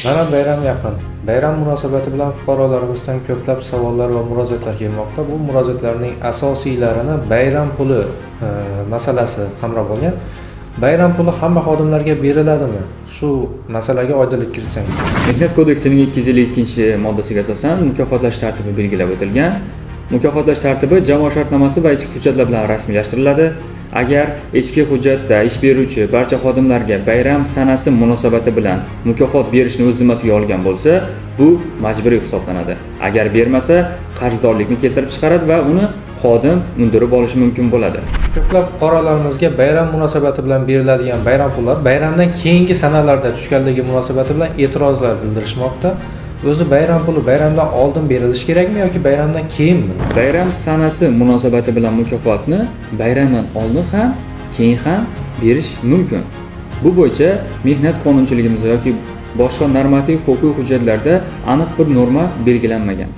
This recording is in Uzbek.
Mana bayram yaqin. Bayram munosabati bilan fuqarolarimizdan ko'plab savollar va murojaatlar kelmoqda. Bu murojaatlarning asosiylarini bayram puli masalasi qamrab olgan. Bayram puli hamma xodimlarga beriladimi? Shu masalaga oydinlik kiritsangiz. Mehnat kodeksining 252-moddasiga asosan mukofotlash tartibi belgilab o'tilgan. Mukofotlash tartibi jamoa shartnomasi va ichki hujjatlar bilan rasmiylashtiriladi. Agar ichki hujjatda ish beruvchi barcha xodimlarga bayram sanasi munosabati bilan mukofot berishni o'z zimmasiga olgan bo'lsa, bu majburiy hisoblanadi. Agar bermasa, qarzdorlikni keltirib chiqaradi va uni xodim undirib olishi mumkin bo'ladi. Ko'plab fuqarolarimizga bayram munosabati bilan beriladigan bayram pullar bayramdan keyingi sanalarda tushganligi munosabati bilan e'tirozlar bildirishmoqda. O'zi bayram puli bayramdan oldin berilishi kerakmi yoki bayramdan keyinmi? Bayram sanasi munosabati bilan mukofotni bayramdan oldin ham, keyin ham berish mumkin. Bu bo'yicha mehnat qonunchiligimizda yoki boshqa normativ huquqiy hujjatlarda aniq bir norma belgilanmagan.